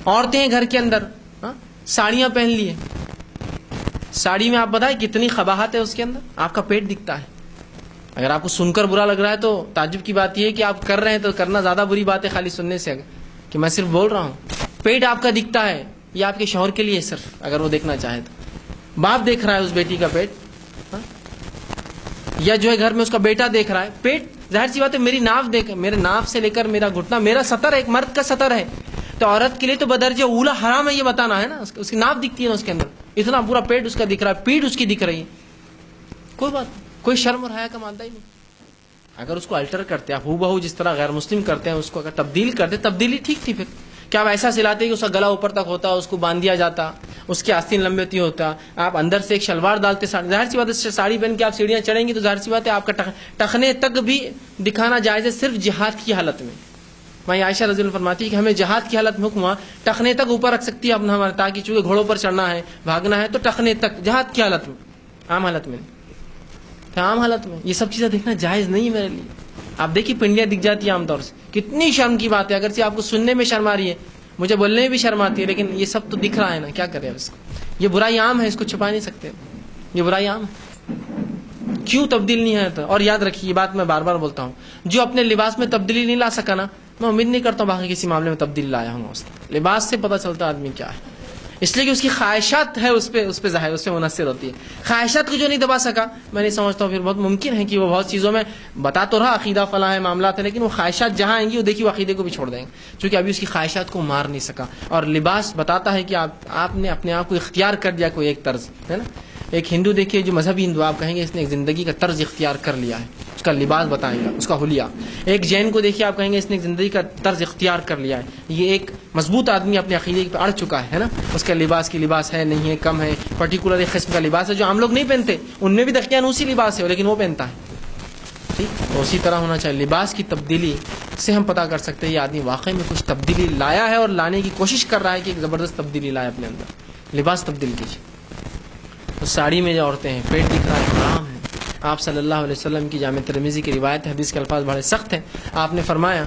عورتیں ہیں گھر کے اندر ساڑیاں پہن لی ہیں، ساڑی میں آپ بتائیں کتنی قباحت ہے اس کے اندر، آپ کا پیٹ دکھتا ہے. اگر آپ کو سن کر برا لگ رہا ہے تو تعجب کی بات یہ ہے کہ آپ کر رہے ہیں تو کرنا زیادہ بری بات ہے خالی سننے سے، کہ میں صرف بول رہا ہوں. پیٹ آپ کا دکھتا ہے، یہ آپ کے شوہر کے لیے صرف اگر وہ دیکھنا چاہے تو. باپ دیکھ رہا ہے اس بیٹی کا پیٹ، یا جو ہے گھر میں اس کا بیٹا دیکھ رہا ہے پیٹ. ظاہر سی بات ہے میری ناف دیکھ، میرے ناف سے لے کر میرا گھٹنا میرا سطر ہے، ایک مرد کا سطر ہے، تو عورت کے لیے تو بدرجہ اولا حرام ہے یہ بتانا ہے نا. اس کی ناف دکھتی ہے نا اس کے اندر، اتنا پورا پیٹ اس کا دکھ رہا ہے، پیٹ اس کی دکھ رہی ہے، کوئی بات نہیں، کوئی شرم اور حیا کا مادہ ہی نہیں. اگر اس کو الٹر کرتے آپ ہو بہو جس طرح غیر مسلم کرتے ہیں اس کو اگر تبدیل کرتے، تبدیلی ٹھیک تھی. پھر کیا آپ ایسا سلاتے کہ اس کا گلا اوپر تک ہوتا، اس کو باندھ دیا جاتا، اس کی آستین لمبی ہوتی ہوتا، آپ اندر سے ایک شلوار ڈالتے، ظاہر سی بات ہے ساڑی پہن کے آپ سیڑھیاں چڑھیں گی تو ظاہر سی بات ہے آپ کا ٹخنے تک بھی دکھانا جائز ہے صرف جہاد کی حالت میں. میں عائشہ رضی اللہ عنہا فرماتی ہے کہ ہمیں جہاد کی حالت میں حکم ہوا ٹخنے تک اوپر رکھ سکتی ہے اپنا ہمارا، تاکہ چونکہ گھوڑوں پر چڑھنا ہے بھاگنا ہے تو ٹخنے تک، جہاد کی حالت میں، عام حالت میں نہیں. عام حالت میں یہ سب چیزیں دیکھنا جائز نہیں ہے میرے لیے. آپ دیکھیے پنڈیاں دکھ جاتی ہیں عام طور سے، کتنی شرم کی بات ہے. اگرچہ آپ کو سننے میں شرم آ رہی ہے، مجھے بولنے میں بھی شرم آتی ہے، لیکن یہ سب تو دکھ رہا ہے نا، کیا کریں اس کو. یہ برائی عام ہے، اس کو چھپا نہیں سکتے، یہ برائی عام ہے. کیوں تبدیل نہیں ہے؟ اور یاد رکھیے یہ بات میں بار بار بولتا ہوں، جو اپنے لباس میں تبدیلی نہیں لا سکا نا، میں امید نہیں کرتا ہوں باقی کسی معاملے میں تبدیلی لایا ہوں. لباس سے پتہ چلتا آدمی کیا ہے، اس لیے کہ اس کی خواہشات ہے اس پہ ظاہر، اس پہ منحصر ہوتی ہے. خواہشات کو جو نہیں دبا سکا، میں نہیں سمجھتا ہوں پھر بہت ممکن ہے کہ وہ بہت چیزوں میں بتا تو رہا عقیدہ فلاں ہے معاملات ہے، لیکن وہ خواہشات جہاں آئیں گی وہ دیکھیے وہ عقیدے کو بھی چھوڑ دیں گے، چونکہ ابھی اس کی خواہشات کو مار نہیں سکا. اور لباس بتاتا ہے کہ آپ نے اپنے آپ کو اختیار کر دیا، کوئی ایک طرز ہے نا. ایک ہندو دیکھیے جو مذہبی ہندو آپ کہیں گے اس نے ایک زندگی کا طرز اختیار کر لیا ہے، اس کا لباس بتائیں گا، اس کا حلیہ. ایک جین کو دیکھیے آپ کہیں گے اس نے ایک زندگی کا طرز اختیار کر لیا ہے، یہ ایک مضبوط آدمی اپنے عقیدے پہ اڑ چکا ہے نا. اس کا لباس کی لباس ہے نہیں ہے، کم ہے، پرٹیکولر ایک قسم کا لباس ہے جو عام لوگ نہیں پہنتے، ان میں بھی دقیانوسی لباس ہے لیکن وہ پہنتا ہے. ٹھیک اسی طرح ہونا چاہیے. لباس کی تبدیلی سے ہم پتہ کر سکتے ہیں یہ آدمی واقعی میں کچھ تبدیلی لایا ہے اور لانے کی کوشش کر رہا ہے کہ ایک زبردست تبدیلی لائے اپنے اندر. لباس تبدیل کیجیے. تو ساڑی میں جو عورتیں ہیں پیٹ دکھ رہا ہے حرام ہے. آپ صلی اللہ علیہ وسلم کی جامع ترمذی کی روایت، حدیث کے الفاظ بڑے سخت ہیں. آپ نے فرمایا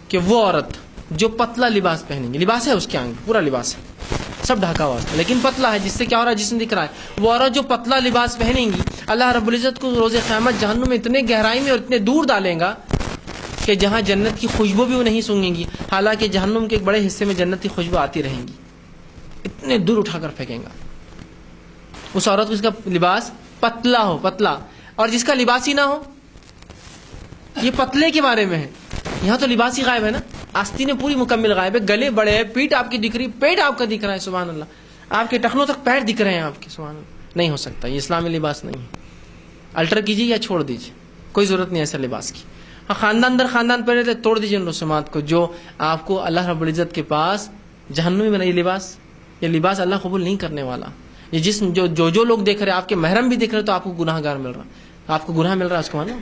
کہ وہ عورت جو پتلا لباس پہنیں گی، لباس ہے اس کے آنگ پورا لباس ہے، سب ڈھکا ہوا ہے لیکن پتلا ہے، جس سے کیا ہو رہا ہے جسم دکھ رہا ہے، وہ عورت جو پتلا لباس پہنیں گی اللہ رب العزت کو روز قیامت جہنم میں اتنے گہرائی میں اور اتنے دور ڈالیں گا کہ جہاں جنت کی خوشبو بھی وہ نہیں سونگیں گی، حالانکہ جہنم کے ایک بڑے حصے میں جنت کی خوشبو آتی رہیں گی. اتنے دور اٹھا کر پھینکیں گا اس عورت کو، اس کا لباس پتلا ہو، پتلا. اور جس کا لباس ہی نہ ہو، یہ پتلے کے بارے میں ہے. یہاں تو لباس ہی غائب ہے نا، آستینیں پوری مکمل غائب ہے، گلے بڑے ہیں، پیٹ آپ کی دکھ رہی، پیٹ آپ کا دکھ رہا ہے، سبحان اللہ. آپ کے ٹخنوں تک پیر دکھ رہے ہیں آپ کے، سبحان اللہ. نہیں ہو سکتا، یہ اسلامی لباس نہیں ہے. الٹر کیجیے یا چھوڑ دیجیے، کوئی ضرورت نہیں ایسا لباس کی. ہاں خاندان در خاندان پہنے تھے، توڑ دیجیے ان رسومات کو جو آپ کو اللہ رب العزت کے پاس جہنمی بنا. یہ لباس اللہ قبول نہیں کرنے والا. یہ جسم جو لوگ دیکھ رہے ہیں، آپ کے محرم بھی دیکھ رہے تو آپ کو گناہ گار مل رہا، آپ کو گناہ مل رہا ہے. اس کو مانو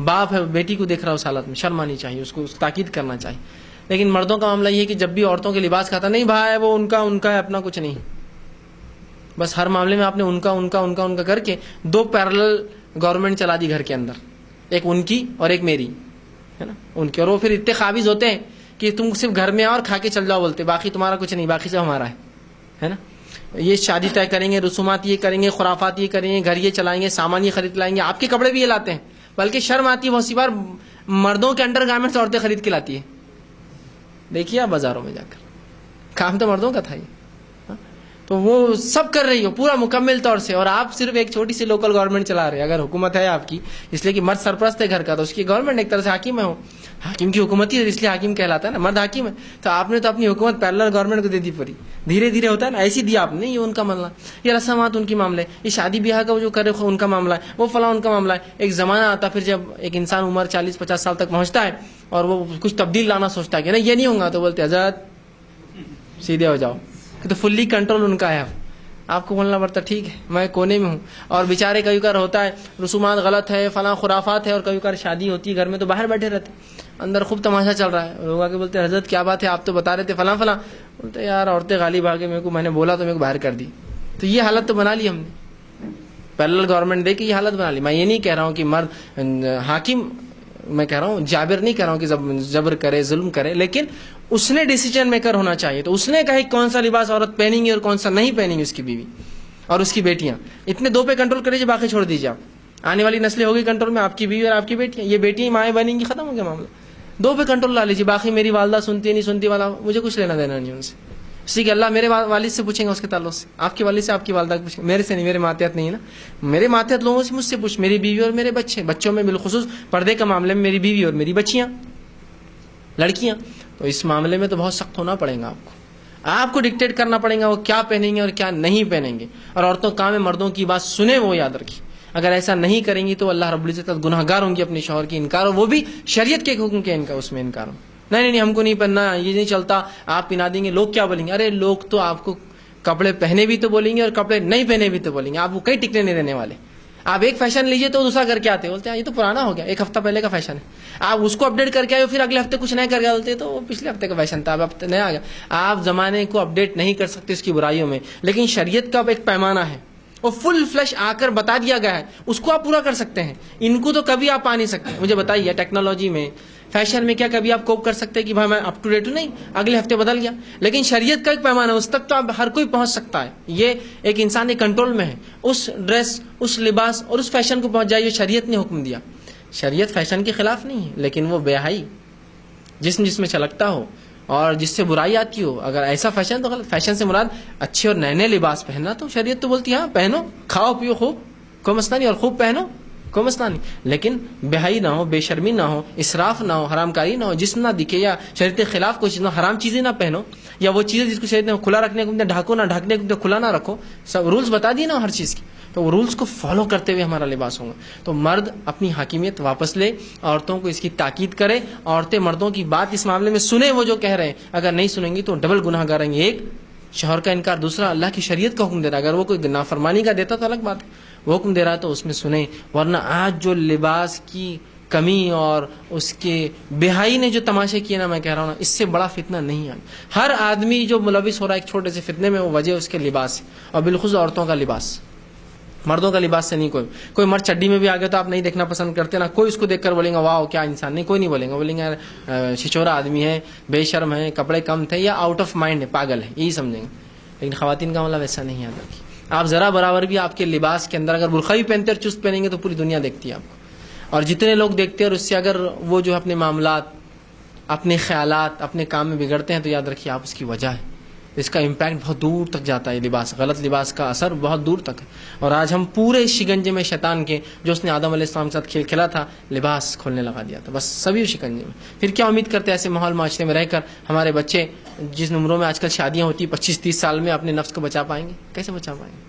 باپ ہے بیٹی کو دیکھ رہا اس حالت میں، شرم آنی چاہیے، اس کو تاکید کرنا چاہیے. لیکن مردوں کا معاملہ یہ ہے کہ جب بھی عورتوں کے لباس کھاتا نہیں بھائی وہ ان کا ہے، اپنا کچھ نہیں. بس ہر معاملے میں آپ نے ان کا کر کے دو پیرلل گورنمنٹ چلا دی گھر کے اندر، ایک ان کی اور ایک میری ہے نا، ان کے. اور وہ پھر اتنے قابض ہوتے ہیں کہ تم صرف گھر میں آؤ اور کھا کے چل جاؤ بولتے، باقی تمہارا کچھ نہیں، باقی سب ہمارا ہے نا. یہ شادی طے کریں گے، رسومات یہ کریں گے، خرافات یہ کریں گے، گھر یہ چلائیں گے، سامان یہ خرید لائیں گے، آپ کے کپڑے بھی یہ لاتے ہیں. بلکہ شرم آتی ہے بہت سی بار مردوں کے انڈر گارمنٹس عورتیں خرید کے لاتی ہے. دیکھیے آپ بازاروں میں جا کر، کام تو مردوں کا تھا یہ. تو وہ سب کر رہی ہو پورا مکمل طور سے، اور آپ صرف ایک چھوٹی سی لوکل گورنمنٹ چلا رہے ہیں. اگر حکومت ہے آپ کی، اس لیے کہ مرد سرپرست ہے گھر کا، تو اس کی گورنمنٹ ایک طرح سے حاکم ہے، حاکم کی حکومت ہی ہے، اس لیے حاکم کہلاتا ہے نا، مرد حاکم ہے. تو آپ نے تو اپنی حکومت پیرلل گورنمنٹ کو دے دی پوری، دھیرے دھیرے ہوتا ہے نا، ایسی دیا آپ نے. یہ ان کا معاملہ، یہ رسمات ان کی معاملہ ہے، یہ شادی بیاہ کا وہ جو کرے ان کا معاملہ ہے، وہ فلاں ان کا معاملہ ہے. ایک زمانہ آتا پھر جب ایک انسان عمر 40-50 سال تک پہنچتا ہے اور وہ کچھ تبدیل لانا سوچتا ہے کہ نہیں یہ نہیں ہوگا، تو بولتے حضرت سیدھے ہو جاؤ. تو فلی کنٹرول ان کا ہے. آپ کو بولنا پڑتا ہے ٹھیک ہے میں کونے میں ہوں. اور بیچارے کبھی کبھار ہوتا ہے رسومات غلط ہے، فلاں خرافات ہے، اور کبھی کبھار شادی ہوتی ہے گھر میں تو باہر بیٹھے رہتے، اندر خوب تماشا چل رہا ہے. لوگ آ کے بولتے ہیں حضرت کیا بات ہے، آپ تو بتا رہے تھے فلاں فلاں. بولتے یار عورتیں غالب آ کے میرے کو، میں نے بولا تو میرے کو باہر کر دی. تو یہ حالت تو بنا لی ہم نے، پیرلل گورنمنٹ دے کے یہ حالت بنا لی. میں یہ نہیں کہہ رہا ہوں کہ مرد حاکم، میں کہہ رہا ہوں جابر نہیں کہہ رہا ہوں کہ جبر کرے ظلم کرے، لیکن اس نے ڈیسیجن میکر ہونا چاہیے. تو اس نے کہا کون سا لباس عورت پہنیں گی اور کون سا نہیں پہنیں گی اس کی بیوی اور اس کی بیٹیاں. اتنے دو پہ کنٹرول کریے، باقی چھوڑ دیجیے. آپ آنے والی نسلیں ہوگی کنٹرول میں، آپ کی بیوی اور آپ کی بیٹیاں. یہ بیٹیاں مائیں بنیں گی، ختم ہو گیا معاملہ. دو پہ کنٹرول لا لیجیے. باقی میری والدہ سنتی نہیں سنتی والا مجھے کچھ لینا دینا نہیں ان سے. اسی کہ اللہ میرے والد سے پوچھیں گا اس کے تعلق سے، آپ کے والد سے آپ کی والدہ کو پوچھیں، میرے سے نہیں. میرے ماتحت نہیں ہے نا. میرے ماتحت لوگوں سے مجھ سے پوچھ. میری بیوی اور میرے بچے، بچوں میں بالخصوص پردے کا معاملے میں میری بیوی اور میری بچیاں لڑکیاں. تو اس معاملے میں تو بہت سخت ہونا پڑے گا. آپ کو ڈکٹیٹ کرنا پڑے گا وہ کیا پہنیں گے اور کیا نہیں پہنیں گے. اور عورتوں کام ہے مردوں کی بات سنیں، وہ یاد رکھیں. اگر ایسا نہیں کریں گی تو اللہ رب العزت گناہ گار ہوں گی اپنے شوہر کی انکار، اور وہ بھی شریعت کے حکم کے انکار، اس میں انکار ہوں. نہیں ہم کو نہیں پہننا، یہ نہیں چلتا، آپ پہنا دیں گے، لوگ کیا بولیں گے. ارے لوگ تو آپ کو کپڑے پہنے بھی تو بولیں گے اور کپڑے نہیں پہنے بھی تو بولیں گے. آپ کو کہیں ٹکنے نہیں رہنے والے. آپ ایک فیشن لیجیے تو دوسرا کر کے آتے بولتے ہیں یہ تو پرانا ہو گیا، ایک ہفتہ پہلے کا فیشن ہے. آپ اس کو اپڈیٹ کر کے آئے پھر اگلے ہفتے کچھ نیا کر کے بولتے تو وہ پچھلے ہفتے کا فیشن تھا، اب نیا آ گیا. آپ زمانے کو اپڈیٹ نہیں کر سکتے اس کی برائیوں میں، لیکن شریعت کا ایک پیمانہ ہے، وہ فل فلش آ کر بتا دیا گیا ہے، اس کو آپ پورا کر سکتے ہیں. ان کو تو کبھی آپ پا نہیں سکتے. مجھے بتائیے ٹیکنالوجی میں، فیشن میں کیا کبھی آپ کوپ کر سکتے ہیں کہ بھائی میں اپ ٹو ڈیٹ ہوں؟ نہیں، اگلے ہفتے بدل گیا. لیکن شریعت کا ایک پیمانہ ہے، اس تک تو آپ ہر کوئی پہنچ سکتا ہے. یہ ایک انسان کے کنٹرول میں ہے. اس ڈریس، اس لباس اور اس فیشن کو پہنچ جائے، شریعت نے حکم دیا. شریعت فیشن کے خلاف نہیں ہے، لیکن وہ بے حیائی جس میں چھلکتا ہو اور جس سے برائی آتی ہو، اگر ایسا فیشن تو غلط. فیشن سے مراد اچھے اور نئے لباس پہننا، تو شریعت تو بولتی ہے ہاں پہنو، کھاؤ پیو خوب، کوئی مسئلہ نہیں، اور خوب پہنو، کوئی مسئلہ نہیں. لیکن بے حیائی نہ ہو، بے شرمی نہ ہو، اسراف نہ ہو، حرام کاری نہ ہو، جسم نہ دکھے، یا شریعت کے خلاف کوئی چیز نہ، حرام چیزیں نہ پہنو، یا وہ چیزیں جس کو شریعت نے کھلا رکھنے کو ڈھاکو نہ، ڈھکنے کو کھلا نہ رکھو. سب رولز بتا دیے نا ہر چیز کی، تو وہ رولز کو فالو کرتے ہوئے ہمارا لباس ہوگا. تو مرد اپنی حاکمیت واپس لے، عورتوں کو اس کی تاکید کرے. عورتیں مردوں کی بات اس معاملے میں سنیں، وہ جو کہہ رہے ہیں. اگر نہیں سنیں گی تو ڈبل گناہ گار ہیں گے. ایک شوہر کا انکار، دوسرا اللہ کی شریعت کا حکم دے رہا ہے. اگر وہ کوئی نافرمانی کا دیتا تو الگ بات ہے، وہ حکم دے رہا ہے تو اس میں سنیں. ورنہ آج جو لباس کی کمی اور اس کے بے حیائی نے جو تماشے کیے نا، میں کہہ رہا ہوں نا، اس سے بڑا فتنہ نہیں آیا. ہر آدمی جو ملوث ہو رہا ہے ایک چھوٹے سے فتنے میں، وہ وجہ اس کے لباس ہے، اور بالخصوص عورتوں کا لباس. مردوں کا لباس سے نہیں. کوئی مرد چڈی میں بھی آ گیا تو آپ نہیں دیکھنا پسند کرتے نا. کوئی اس کو دیکھ کر بولیں گا واہ کیا انسان، نہیں، کوئی نہیں بولیں گا. بولیں گے یار چھچورا آدمی ہے، بے شرم ہے، کپڑے کم تھے، یا آؤٹ آف مائنڈ ہے، پاگل ہے، یہی سمجھیں گے. لیکن خواتین کا معاملہ ویسا نہیں یاد رکھیے. آپ ذرا برابر بھی آپ کے لباس کے اندر اگر برقع بھی پہنتے اور چست پہنیں گے تو پوری دنیا دیکھتی ہے آپ کو. اور جتنے لوگ دیکھتے ہیں، اور اس سے اگر وہ جو اپنے معاملات، اپنے خیالات، اپنے کام میں بگڑتے ہیں، تو یاد رکھیے آپ اس کی وجہ ہے. اس کا امپیکٹ بہت دور تک جاتا ہے. لباس، غلط لباس کا اثر بہت دور تک ہے. اور آج ہم پورے شکنجے میں شیطان کے، جو اس نے آدم علیہ السلام کے ساتھ کھیل کھیلا تھا، لباس کھولنے لگا دیا تھا. بس سبھی شکنجے میں. پھر کیا امید کرتے ہیں ایسے ماحول معاشرے میں رہ کر ہمارے بچے، جس عمروں میں آج کل شادیاں ہوتی 25-30 سال میں، اپنے نفس کو بچا پائیں گے؟ کیسے بچا پائیں گے؟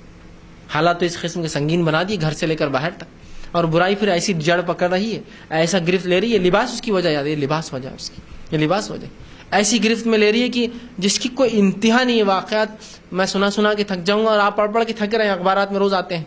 حالات تو اس قسم کے سنگین بنا دیے، گھر سے لے کر باہر تک. اور برائی پھر ایسی جڑ پکڑ رہی ہے، ایسا گرفت لے رہی ہے. لباس اس کی وجہ یاد ہے، یہ لباس وجہ اس کی، یہ لباس وجہ ایسی گرفت میں لے رہی ہے کہ جس کی کوئی انتہا نہیں ہے. واقعات میں سنا کے تھک جاؤں گا، اور آپ پڑھ کے تھک رہے ہیں. اخبارات میں روز آتے ہیں،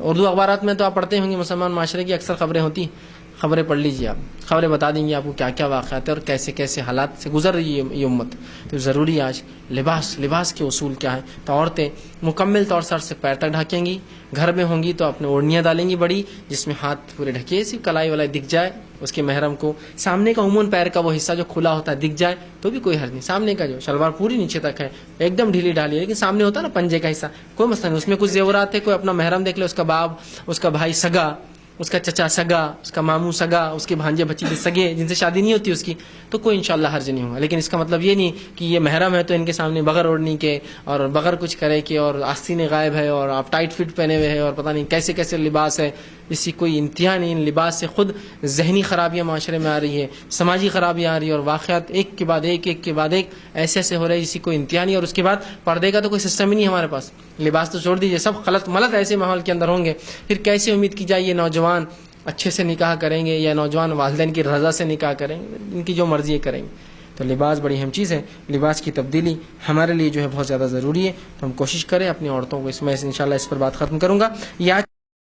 اردو اخبارات میں تو آپ پڑھتے ہوں گے، مسلمان معاشرے کی اکثر خبریں ہوتی ہیں. خبریں پڑھ لیجیے، آپ خبریں بتا دیں گے آپ کو کیا کیا واقعات ہیں اور کیسے کیسے حالات سے گزر رہی ہے یہ امت. تو ضروری آج لباس کے اصول کیا ہیں. تو عورتیں مکمل طور سر سے پیر تک ڈھکیں گی. گھر میں ہوں گی تو اپنے اوڑھنیاں ڈالیں گی بڑی، جس میں ہاتھ پورے ڈھکے، صرف کلائی والا دکھ جائے اس کے محرم کو. سامنے کا عموماً پیر کا وہ حصہ جو کھلا ہوتا ہے دکھ جائے تو بھی کوئی حرج نہیں. سامنے کا جو شلوار پوری نیچے تک ہے، ایک دم ڈھیلی ڈالی ہے، لیکن سامنے ہوتا ہے نا پنجے کا حصہ، کوئی مسئلہ نہیں. اس میں کچھ زیورات ہے، کوئی اپنا محرم دیکھ لے، اس کا باپ، اس کا بھائی سگا، اس کا چچا سگا، اس کا ماموں سگا، اس کے بھانجے بھتیجے سگے جن سے شادی نہیں ہوتی اس کی، تو کوئی انشاءاللہ حرج نہیں ہوگا. لیکن اس کا مطلب یہ نہیں کہ یہ محرم ہے تو ان کے سامنے بغیر اوڑھنی کے اور بغیر کچھ کرے کے اور آستین غائب ہے اور آپ ٹائٹ فٹ پہنے ہوئے ہیں اور پتہ نہیں کیسے کیسے لباس ہے. اس کی کوئی انتہا نہیں. ان لباس سے خود ذہنی خرابیاں معاشرے میں آ رہی ہے، سماجی خرابیاں آ رہی ہے، اور واقعات ایک کے بعد ایک ایسے ہو رہے ہیں جس کی کوئی انتہا نہیں. اور اس کے بعد پردے کا تو کوئی سسٹم ہی نہیں ہمارے پاس. لباس تو چھوڑ دیجیے، سب غلط ملت ایسے ماحول کے اندر ہوں گے. پھر کیسے امید کی جائے یہ نوجوان اچھے سے نکاح کریں گے، یا نوجوان والدین کی رضا سے نکاح کریں گے؟ ان کی جو مرضی کریں گے. تو لباس بڑی اہم چیز ہے. لباس کی تبدیلی ہمارے لیے جو ہے بہت زیادہ ضروری ہے. تو ہم کوشش کریں اپنی عورتوں کو، اس میں انشاءاللہ اس پر بات ختم کروں گا.